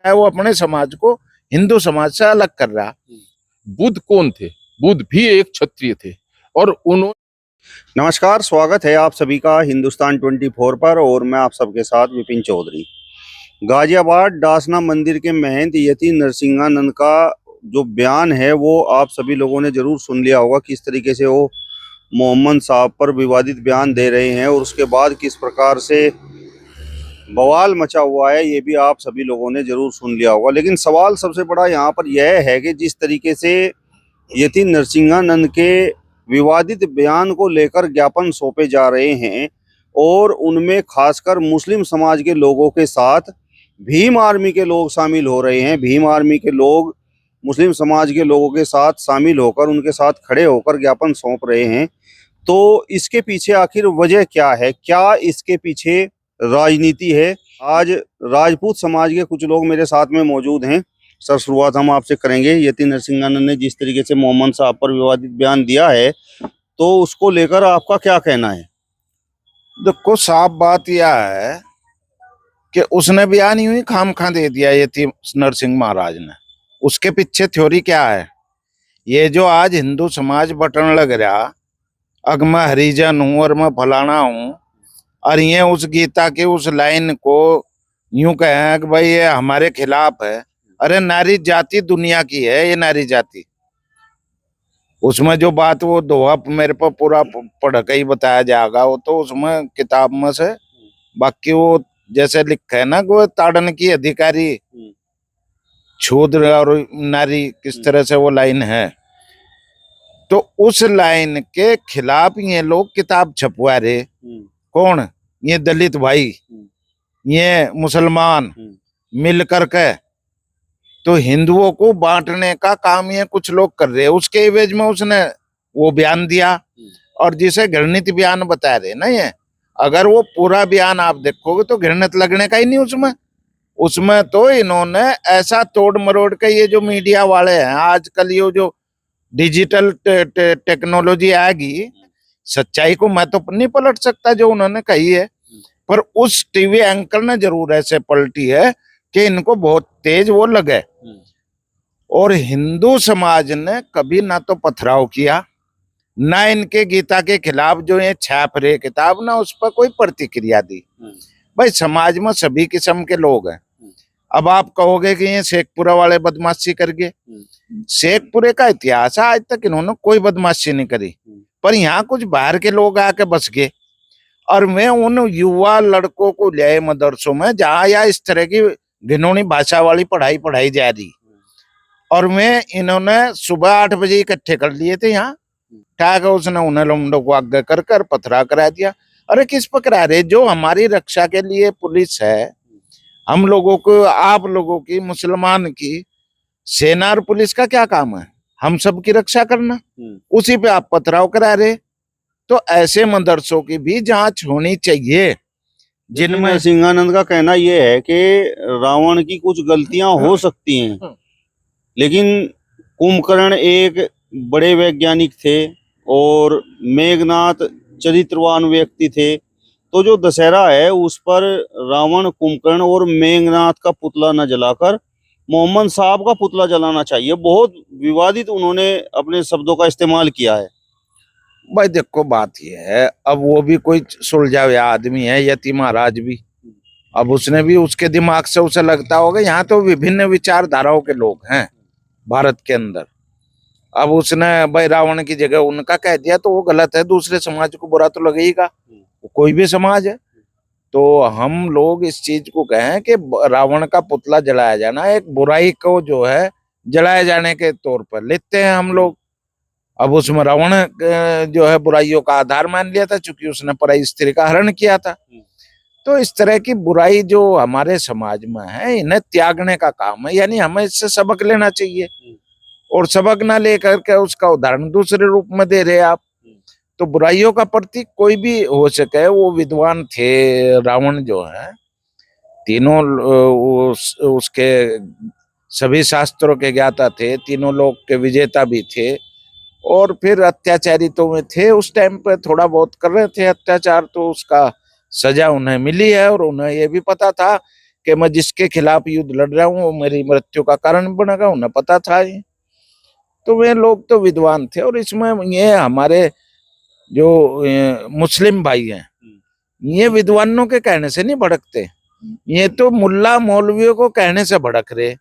है वो अपने समाज को हिंदू समाज से अलग कर रहा। बुद्ध कौन थे? बुद्ध भी एक क्षत्रिय थे और उन्होंने। नमस्कार, स्वागत है आप सभी का हिंदुस्तान 24 पर और मैं आप सबके साथ विपिन चौधरी। गाजियाबाद डासना मंदिर के महंत यति नरसिंहानंद का जो बयान है वो आप सभी लोगों ने जरूर सुन लिया होगा, किस तरीके से वो मोहम्मद साहब पर विवादित बयान दे रहे हैं और उसके बाद किस प्रकार से बवाल मचा हुआ है, ये भी आप सभी लोगों ने जरूर सुन लिया होगा। लेकिन सवाल सबसे बड़ा यहाँ पर यह है कि जिस तरीके से यति नरसिंहानंद के विवादित बयान को लेकर ज्ञापन सौंपे जा रहे हैं और उनमें खासकर मुस्लिम समाज के लोगों के साथ भीम आर्मी के लोग शामिल हो रहे हैं। भीम आर्मी के लोग मुस्लिम समाज के लोगों के साथ शामिल होकर उनके साथ खड़े होकर ज्ञापन सौंप रहे हैं। तो इसके पीछे आखिर वजह क्या है? क्या इसके पीछे राजनीति है? आज राजपूत समाज के कुछ लोग मेरे साथ में मौजूद हैं। सर, शुरुआत हम आपसे करेंगे। यति नरसिंहानंद ने जिस तरीके से मोहम्मद साहब पर विवादित बयान दिया है तो उसको लेकर आपका क्या कहना है? देखो, साफ बात यह है कि उसने बयान यूं ही खामखा दे दिया यति नरसिंह महाराज ने। उसके पीछे थ्योरी क्या है? ये जो आज हिंदू समाज बटन लग रहा, अग मैं हरिजन हूं और मैं फलाना हूं, और ये उस गीता के उस लाइन को यूं कहें कि भाई ये हमारे खिलाफ है। अरे नारी जाति दुनिया की है, ये नारी जाति। उसमें जो बात वो दोहा मेरे पर पूरा पढ़ के ही बताया जाएगा, वो तो उसमें किताब में से। बाकी वो जैसे लिखा है ना, वो ताड़न की अधिकारी शूद्र और नारी, किस तरह से वो लाइन है। तो उस लाइन के खिलाफ ये लोग किताब छपवा रहे। कौन? ये दलित भाई, ये मुसलमान मिल करके तो हिंदुओं को बांटने का काम ये कुछ लोग कर रहे हैं। उसके एवज में उसने वो बयान दिया, और जिसे घृणित बयान बता रहे ना, ये अगर वो पूरा बयान आप देखोगे तो घृणित लगने का ही नहीं उसमें तो इन्होंने ऐसा तोड़ मरोड़ के, ये जो मीडिया वाले हैं आजकल, ये जो डिजिटल टेक्नोलॉजी आएगी, सच्चाई को मैं तो नहीं पलट सकता जो उन्होंने कही है, पर उस टीवी एंकर ने जरूर ऐसे पलटी है कि इनको बहुत तेज वो लगे। और हिंदू समाज ने कभी ना तो पथराव किया, ना इनके गीता के खिलाफ जो ये छाप रहे किताब, ना उस पर कोई प्रतिक्रिया दी। भाई, समाज में सभी किस्म के लोग हैं। अब आप कहोगे कि ये शेखपुरा वाले बदमाशी कर गए। शेखपुरे का इतिहास है, आज तक इन्होंने कोई बदमाशी नहीं करी, पर यहाँ कुछ बाहर के लोग आके बस गए। और मैं उन युवा लड़कों को ले मदरसों में जहाँ या इस तरह की घिनौनी भाषा वाली पढ़ाई जा रही, और मैं इन्होंने सुबह 8 बजे इकट्ठे कर लिए थे यहाँ, ठाक उसने उन्हें लोगों को आगे कर पथरा करा दिया। अरे किस पर करा रहे? जो हमारी रक्षा के लिए पुलिस है, हम लोगों को, आप लोगों की, मुसलमान की सेना और पुलिस का क्या काम है? हम सब की रक्षा करना। उसी पे आप पथराव करा रहे। तो ऐसे मदरसों की भी जांच होनी चाहिए, जिनमें सिंहानंद का कहना यह है कि रावण की कुछ गलतियां हो सकती हैं, लेकिन कुंभकर्ण एक बड़े वैज्ञानिक थे और मेघनाथ चरित्रवान व्यक्ति थे। तो जो दशहरा है उस पर रावण, कुंभकर्ण और मेघनाथ का पुतला न जलाकर मोहम्मद साहब का पुतला जलाना चाहिए। बहुत विवादित उन्होंने अपने शब्दों का इस्तेमाल किया है। भाई देखो, बात ये है, अब वो भी कोई सुलझा हुआ आदमी है, यति महाराज भी। अब उसने भी, उसके दिमाग से उसे लगता होगा, यहाँ तो विभिन्न विचारधाराओं के लोग हैं भारत के अंदर। अब उसने भाई रावण की जगह उनका कह दिया तो वो गलत है। दूसरे समाज को बुरा तो लगेगा, कोई भी समाज है। तो हम लोग इस चीज को कहें कि रावण का पुतला जलाया जाना एक बुराई को जो है जलाए जाने के तौर पर लेते हैं हम लोग। अब उसमें रावण जो है बुराइयों का आधार मान लिया था, चूंकि उसने पराई स्त्री का हरण किया था। तो इस तरह की बुराई जो हमारे समाज में है, इन्हें त्यागने का काम है। यानी हमें इससे सबक लेना चाहिए, और सबक ना लेकर के उसका उदाहरण दूसरे रूप में दे रहे आप। तो बुराइयों का प्रतीक कोई भी हो सके। वो विद्वान थे, रावण जो है, तीनों उसके सभी शास्त्रों के ज्ञाता थे, तीनों लोक के विजेता भी थे, और फिर अत्याचारी तो में थे। उस टाइम पे थोड़ा बहुत कर रहे थे अत्याचार, तो उसका सजा उन्हें मिली है। और उन्हें ये भी पता था कि मैं जिसके खिलाफ युद्ध लड़ रहा हूँ वो मेरी मृत्यु का कारण बनेगा, उन्हें पता था ये। तो वे लोग तो विद्वान थे। और इसमें ये हमारे जो मुस्लिम भाई हैं, ये विद्वानों के कहने से नहीं भड़कते, ये तो मुल्ला मौलवियों को कहने से भड़क रहे।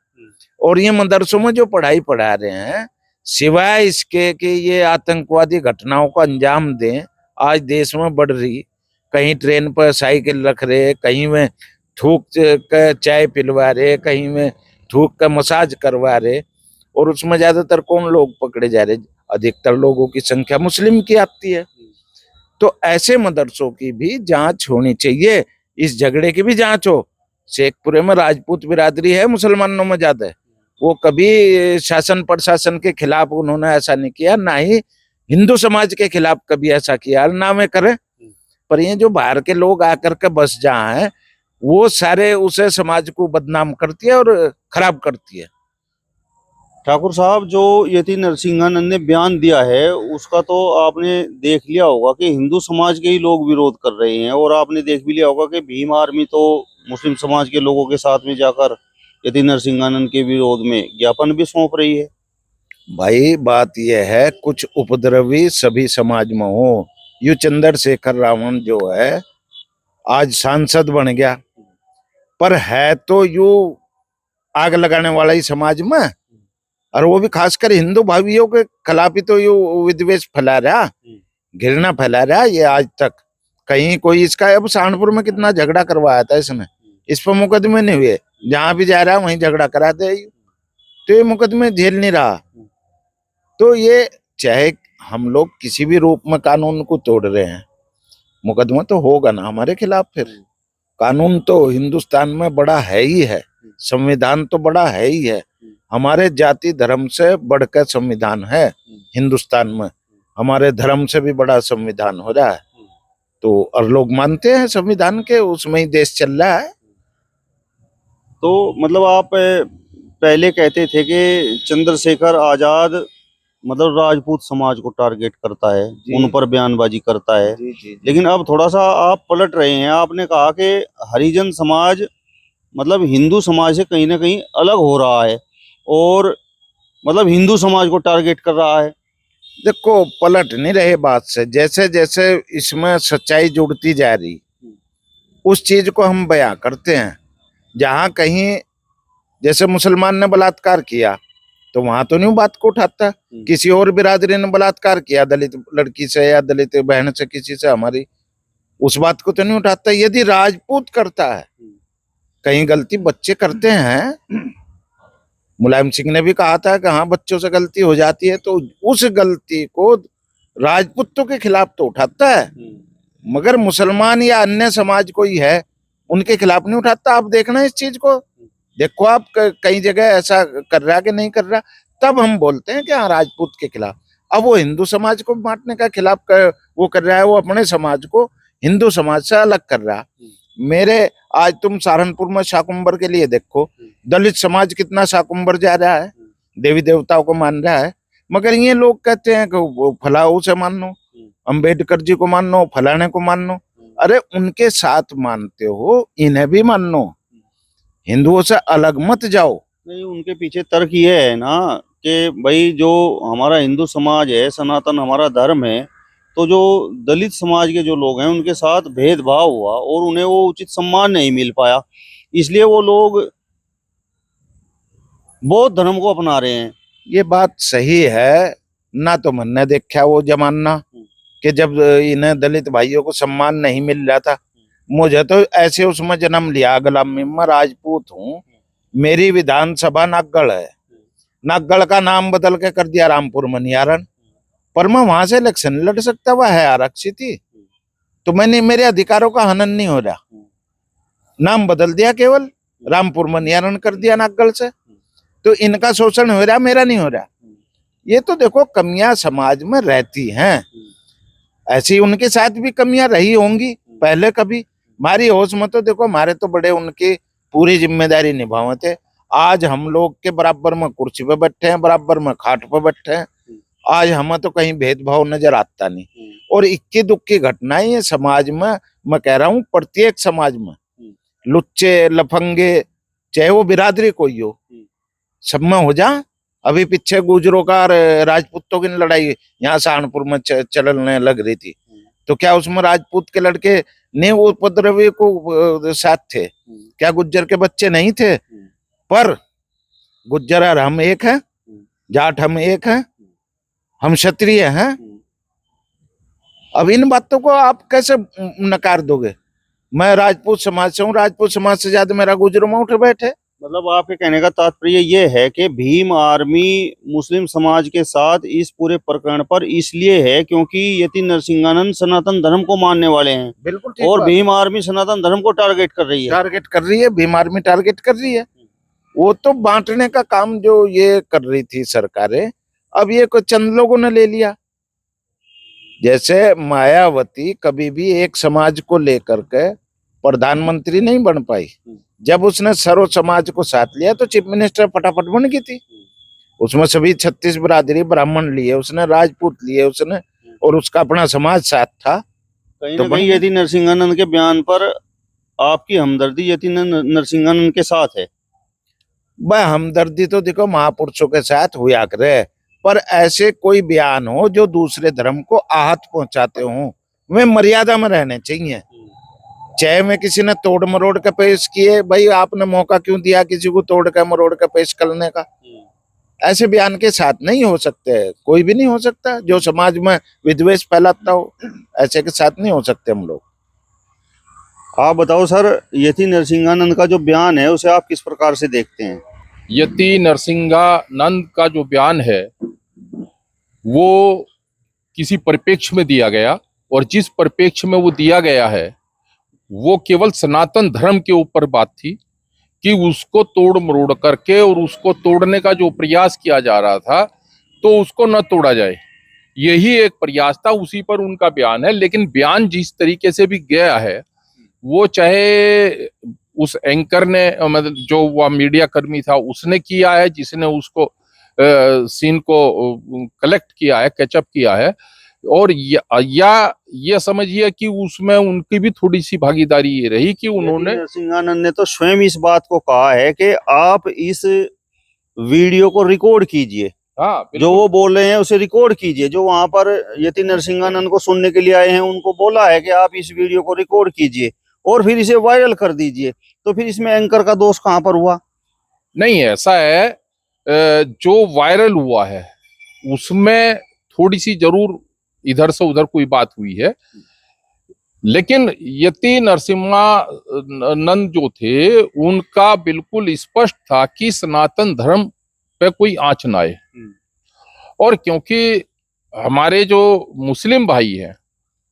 और ये मदरसों में जो पढ़ाई पढ़ा रहे हैं, सिवाय इसके कि ये आतंकवादी घटनाओं को अंजाम दें, आज देश में बढ़ रही, कहीं ट्रेन पर साइकिल रख रहे, कहीं में थूक का चाय पिलवा रहे, कहीं में थूक का मसाज करवा रहे, और उसमें ज्यादातर कौन लोग पकड़े जा रहे? अधिकतर लोगों की संख्या मुस्लिम की आती है। तो ऐसे मदरसों की भी जांच होनी चाहिए, इस झगड़े की भी जांच हो। शेखपुरे में राजपूत बिरादरी है, मुसलमानों में ज्यादा है, वो कभी शासन प्रशासन के खिलाफ उन्होंने ऐसा नहीं किया, ना ही हिंदू समाज के खिलाफ कभी ऐसा किया, ना में करें। पर ये जो बाहर के लोग आकर के बस जहाँ है, वो सारे उसे समाज को बदनाम करती है और खराब करती है। ठाकुर साहब, जो यति नरसिंहानंद ने बयान दिया है उसका तो आपने देख लिया होगा कि हिंदू समाज के ही लोग विरोध कर रहे हैं, और आपने देख भी लिया होगा कि भीम आर्मी तो मुस्लिम समाज के लोगों के साथ में जाकर यति नरसिंहानंद के विरोध में ज्ञापन भी सौंप रही है। भाई बात यह है, कुछ उपद्रवी सभी समाज में हो। यू चंद्रशेखर रावण जो है आज सांसद बन गया, पर है तो यू आग लगाने वाला ही समाज में, और वो भी खासकर हिंदू भाइयों के खिलाफ ही तो यू विद्वेष फैला रहा, घृणा फैला रहा। ये आज तक कहीं कोई इसका, अब सहारनपुर में कितना झगड़ा करवाया था इसने, इस पर मुकदमे नहीं हुए, जहां भी जा रहा वहीं झगड़ा कराते हैं, तो ये मुकदमे झेल नहीं रहा। तो ये चाहे हम लोग किसी भी रूप में कानून को तोड़ रहे हैं, मुकदमा तो होगा ना हमारे खिलाफ। फिर कानून तो हिंदुस्तान में बड़ा है ही है, संविधान तो बड़ा है ही है, हमारे जाति धर्म से बढ़कर संविधान है हिंदुस्तान में, हमारे धर्म से भी बड़ा संविधान हो रहा है। तो और लोग मानते हैं संविधान के, उसमें ही देश चल रहा है। तो मतलब आप पहले कहते थे कि चंद्रशेखर आजाद मतलब राजपूत समाज को टारगेट करता है, उन पर बयानबाजी करता है, लेकिन अब थोड़ा सा आप पलट रहे हैं। आपने कहा कि हरिजन समाज मतलब हिंदू समाज से कहीं ना कहीं अलग हो रहा है और मतलब हिंदू समाज को टारगेट कर रहा है। देखो, पलट नहीं रहे बात से, जैसे जैसे इसमें सच्चाई जुड़ती जा रही उस चीज को हम बयां करते हैं। जहां कहीं जैसे मुसलमान ने बलात्कार किया तो वहां तो नहीं बात को उठाता, किसी और बिरादरी ने बलात्कार किया दलित लड़की से या दलित बहन से किसी से हमारी, उस बात को तो नहीं उठाता। यदि राजपूत करता है, कहीं गलती बच्चे करते हैं, मुलायम सिंह ने भी कहा था कि हाँ बच्चों से गलती हो जाती है, तो उस गलती को राजपूतों के खिलाफ तो उठाता है, मगर मुसलमान या अन्य समाज कोई है उनके खिलाफ नहीं उठाता। आप देखना इस चीज को, देखो आप कई जगह ऐसा कर रहा कि नहीं कर रहा, तब हम बोलते हैं कि हाँ राजपूत के खिलाफ। अब वो हिंदू समाज को बांटने का खिलाफ वो कर रहा है, वो अपने समाज को हिंदू समाज से अलग कर रहा। मेरे आज तुम सहारनपुर में शाकुंबर के लिए देखो, दलित समाज कितना शाकुंबर जा रहा है, देवी देवताओं को मान रहा है, मगर ये लोग कहते हैं कि फलाऊ से मान लो, अंबेडकर जी को मान लो, फलाने को मान लो। अरे उनके साथ मानते हो, इन्हें भी मान लो, हिंदुओं से अलग मत जाओ। नहीं, उनके पीछे तर्क ये है ना कि भाई जो हमारा हिंदू समाज है, सनातन हमारा धर्म है, तो जो दलित समाज के जो लोग हैं उनके साथ भेदभाव हुआ और उन्हें वो उचित सम्मान नहीं मिल पाया, इसलिए वो लोग बौद्ध धर्म को अपना रहे हैं। ये बात सही है ना, तो मैंने देखा वो जमाना कि जब इन्हें दलित भाइयों को सम्मान नहीं मिल रहा था। मुझे तो ऐसे उसमें जन्म लिया, गुलामी में राजपूत हूँ, मेरी विधानसभा नागगढ़ है, नागगढ़ का नाम बदल के कर दिया रामपुर मनियारण, पर मैं वहां से इलेक्शन लड़ सकता, वह है आरक्षित ही, तो मैंने मेरे अधिकारों का हनन नहीं हो रहा, नाम बदल दिया, केवल रामपुर मनियारण कर दिया नागगढ़ से, तो इनका शोषण हो रहा, मेरा नहीं हो रहा। ये तो देखो कमियां समाज में रहती हैं, ऐसी उनके साथ भी कमियां रही होंगी पहले कभी। हमारी होश में तो देखो, हमारे तो बड़े उनकी पूरी जिम्मेदारी निभावे थे, आज हम लोग के बराबर में कुर्सी पे बैठे हैं, बराबर में खाट पे बैठे हैं, आज हमें तो कहीं भेदभाव नजर आता नहीं। और इक्की दुक्की घटनाएं ये समाज में, मैं कह रहा हूँ प्रत्येक समाज में लुच्चे लफंगे, चाहे वो बिरादरी कोई हो, सब में हो जा। अभी पीछे गुजरों का और राजपूतों की लड़ाई यहाँ सहारनपुर में चलने लग रही थी, तो क्या उसमें राजपूत के लड़के ने वो उपद्रवी को साथ थे? क्या गुज्जर के बच्चे नहीं थे? पर गुज्जर और हम एक हैं, जाट हम एक हैं, हम क्षत्रिय हैं। अब इन बातों को आप कैसे नकार दोगे? मैं राजपूत समाज से हूँ, राजपूत समाज से ज्यादा मेरा गुजरों में उठे बैठे। मतलब आपके कहने का तात्पर्य ये है कि भीम आर्मी मुस्लिम समाज के साथ इस पूरे प्रकरण पर इसलिए है क्योंकि यति नरसिंहानंद सनातन धर्म को मानने वाले हैं, बिल्कुल ठीक और बात। भीम आर्मी सनातन धर्म को टारगेट कर रही है। टारगेट कर रही है, भीम आर्मी टारगेट कर रही है। वो तो बांटने का काम जो ये कर रही थी सरकारें, अब ये कुछ चंद लोगों ने ले लिया। जैसे मायावती कभी भी एक समाज को लेकर के प्रधानमंत्री नहीं बन पाई, जब उसने सर्व समाज को साथ लिया तो चीफ मिनिस्टर फटाफट बन गई थी। उसमें सभी 36 बिरादरी ब्राह्मण लिए उसने, राजपूत लिए उसने, और उसका अपना समाज साथ था। कहीं तो ना कहीं यति नरसिंहानंद के बयान पर आपकी हमदर्दी यति नरसिंहानंद के साथ है। वह हमदर्दी तो देखो महापुरुषों के साथ हुआ करे, पर ऐसे कोई बयान हो जो दूसरे धर्म को आहत पहुंचाते हो, वे मर्यादा में रहने चाहिए। चाहे में किसी ने तोड़ मरोड़ के पेश किए, भाई आपने मौका क्यों दिया किसी को तोड़ के मरोड़ के पेश करने का? ऐसे बयान के साथ नहीं हो सकते, कोई भी नहीं हो सकता जो समाज में विद्वेष फैलाता हो, ऐसे के साथ नहीं हो सकते हम लोग। आप बताओ सर, यति नरसिंहानंद का जो बयान है उसे आप किस प्रकार से देखते हैं? यति नरसिंहानंद का जो बयान है वो किसी परिप्रेक्ष्य में दिया गया, और जिस परिप्रेक्ष्य में वो दिया गया है वो केवल सनातन धर्म के ऊपर बात थी कि उसको तोड़ मरोड़ करके और उसको तोड़ने का जो प्रयास किया जा रहा था तो उसको न तोड़ा जाए, यही एक प्रयास था, उसी पर उनका बयान है। लेकिन बयान जिस तरीके से भी गया है, वो चाहे उस एंकर ने, मतलब जो वह मीडिया कर्मी था उसने किया है, जिसने उसको सीन को कलेक्ट किया है, कैचअप किया है, और या ये समझिए कि उसमें उनकी भी थोड़ी सी भागीदारी ये रही कि उन्होंने, नरसिंहानंद ने तो स्वयं इस बात को कहा है कि आप इस वीडियो को रिकॉर्ड कीजिए, हाँ, जो वो बोल रहे हैं उसे रिकॉर्ड कीजिए। जो वहां पर यति नरसिंहानंद को सुनने के लिए आए हैं उनको बोला है कि आप इस वीडियो को रिकॉर्ड कीजिए और फिर इसे वायरल कर दीजिए। तो फिर इसमें एंकर का दोष कहां पर हुआ? नहीं, ऐसा है, जो वायरल हुआ है उसमें थोड़ी सी जरूर इधर से उधर कोई बात हुई है, लेकिन यति नरसिम्हानंद जो थे उनका बिल्कुल स्पष्ट था कि सनातन धर्म पे कोई आंच ना आए। और क्योंकि हमारे जो मुस्लिम भाई हैं,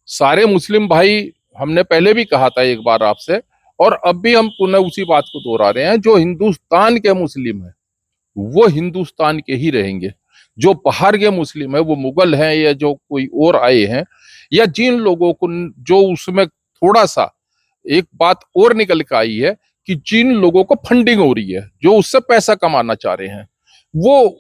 सारे मुस्लिम भाई, हमने पहले भी कहा था एक बार आपसे, और अब भी हम पुनः उसी बात को दोहरा रहे हैं, जो हिंदुस्तान के मुस्लिम हैं वो हिंदुस्तान के ही रहेंगे। जो बाहर के मुस्लिम है, वो मुगल हैं या जो कोई और आए हैं, या जिन लोगों को, जो उसमें थोड़ा सा एक बात और निकल के आई है कि जिन लोगों को फंडिंग हो रही है, जो उससे पैसा कमाना चाह रहे हैं, वो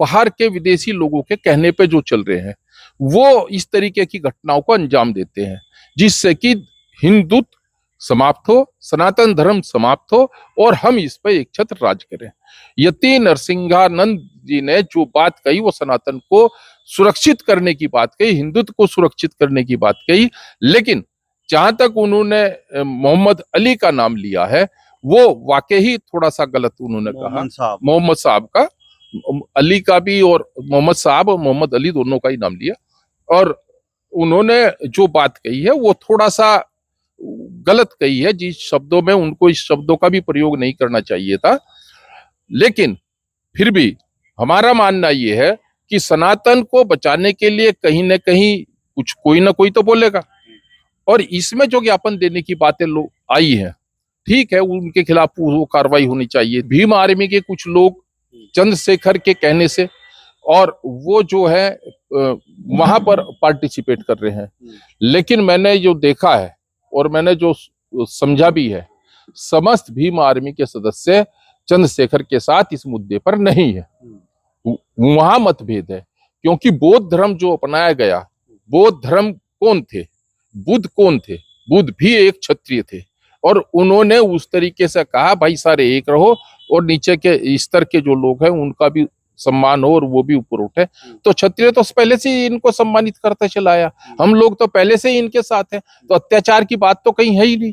बाहर के विदेशी लोगों के कहने पे जो चल रहे हैं, वो इस तरीके की घटनाओं को अंजाम देते हैं, जिससे कि हिंदुत्व समाप्त हो, सनातन धर्म समाप्त हो और हम इस पर एक छत्र राज करें। यति नरसिंहानंद जी ने जो बात कही वो सनातन को सुरक्षित करने की बात कही, हिंदुत्व को सुरक्षित करने की बात कही, लेकिन जहां तक उन्होंने मोहम्मद अली का नाम लिया है वो वाकई ही थोड़ा सा गलत उन्होंने कहा। मोहम्मद साहब का, अली का भी, और मोहम्मद साहब और मोहम्मद अली दोनों का ही नाम लिया, और उन्होंने जो बात कही है वो थोड़ा सा गलत कही है, जिस शब्दों में उनको इस शब्दों का भी प्रयोग नहीं करना चाहिए था। लेकिन फिर भी हमारा मानना यह है कि सनातन को बचाने के लिए कहीं ना कहीं कुछ कोई ना कोई तो बोलेगा, और इसमें जो ज्ञापन देने की बातें लोग आई हैं, ठीक है, उनके खिलाफ वो कार्रवाई होनी चाहिए। भीम आर्मी के कुछ लोग चंद्रशेखर के कहने से, और वो जो है वहां पर पार्टिसिपेट कर रहे हैं, लेकिन मैंने जो देखा है और मैंने जो समझा भी है, समस्त भीम आर्मी के सदस्य चंद्रशेखर के साथ इस मुद्दे पर नहीं है। वहां मतभेद है, क्योंकि बौद्ध धर्म जो अपनाया गया, बौद्ध धर्म कौन थे? बुद्ध कौन थे? बुद्ध भी एक क्षत्रिय थे, और उन्होंने उस तरीके से कहा भाई सारे एक रहो और नीचे के स्तर के जो लोग हैं उनका भी सम्मान हो और वो भी ऊपर उठे। तो क्षत्रिय तो पहले से ही इनको सम्मानित करते चला आया, हम लोग तो पहले से ही इनके साथ हैं, तो अत्याचार की बात तो कहीं है ही नहीं।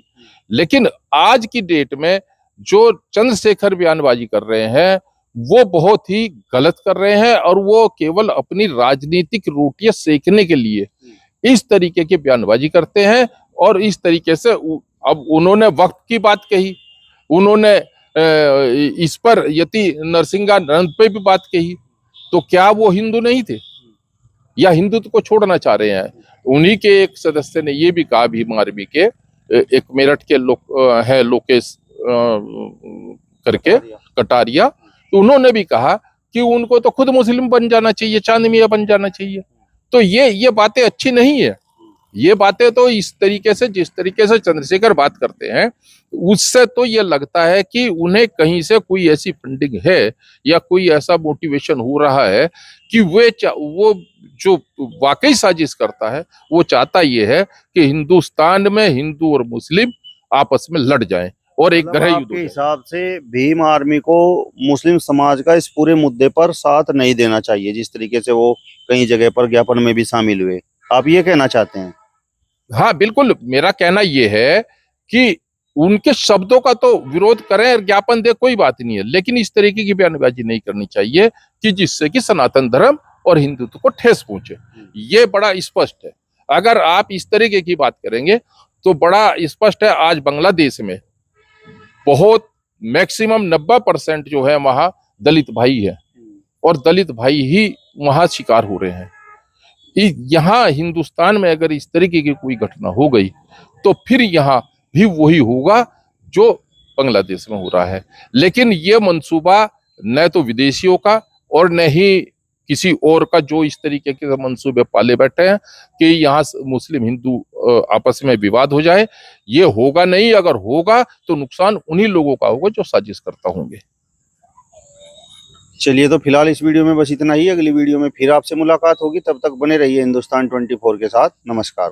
लेकिन आज की डेट में जो चंद्रशेखर बयानबाजी कर रहे हैं वो बहुत ही गलत कर रहे हैं और वो केवल अपनी राजनीतिक रोटियां सेकने के लिए इस तरीके की बयानबाजी करते हैं। और इस तरीके से अब उन्होंने वक्त की बात कही, उन्होंने इस पर यति नरसिंहानंद पे भी बात कही, तो क्या वो हिंदू नहीं थे या हिंदुत्व को छोड़ना चाह रहे हैं? उन्हीं के एक सदस्य ने ये भी कहा, भीम आर्मी के एक मेरठ के लोग है लोकेश करके कटारिया, तो उन्होंने भी कहा कि उनको तो खुद मुस्लिम बन जाना चाहिए, चांद मियां बन जाना चाहिए। तो ये बातें अच्छी नहीं है। ये बातें तो इस तरीके से जिस तरीके से चंद्रशेखर बात करते हैं उससे तो ये लगता है कि उन्हें कहीं से कोई ऐसी फंडिंग है या कोई ऐसा मोटिवेशन हो रहा है कि वो जो वाकई साजिश करता है वो चाहता ये है कि हिंदुस्तान में हिंदू और मुस्लिम आपस में लड़ जाएं और एक ग्रह युद्ध के हिसाब से भीम आर्मी को मुस्लिम समाज का इस पूरे मुद्दे पर साथ नहीं देना चाहिए, जिस तरीके से वो कई जगह पर ज्ञापन में भी शामिल हुए, आप ये कहना चाहते हैं? हाँ बिल्कुल, मेरा कहना यह है कि उनके शब्दों का तो विरोध करें, ज्ञापन दे, कोई बात नहीं है, लेकिन इस तरीके की बयानबाजी नहीं करनी चाहिए कि जिससे कि सनातन धर्म और हिंदुत्व को ठेस पहुंचे। ये बड़ा स्पष्ट है। अगर आप इस तरीके की बात करेंगे तो बड़ा स्पष्ट है, आज बांग्लादेश में बहुत मैक्सिमम 90% जो है वहां दलित भाई है और दलित भाई ही वहां शिकार हो रहे हैं। यहाँ हिंदुस्तान में अगर इस तरीके की कोई घटना हो गई तो फिर यहाँ भी वही होगा जो बांग्लादेश में हो रहा है। लेकिन ये मंसूबा न तो विदेशियों का और न ही किसी और का जो इस तरीके के मंसूबे पाले बैठे हैं कि यहाँ मुस्लिम हिंदू आपस में विवाद हो जाए, ये होगा नहीं। अगर होगा तो नुकसान उन्हीं लोगों का होगा जो साजिश करता होंगे। चलिए, तो फिलहाल इस वीडियो में बस इतना ही। अगली वीडियो में फिर आपसे मुलाकात होगी, तब तक बने रहिए हिंदुस्तान 24 के साथ। नमस्कार।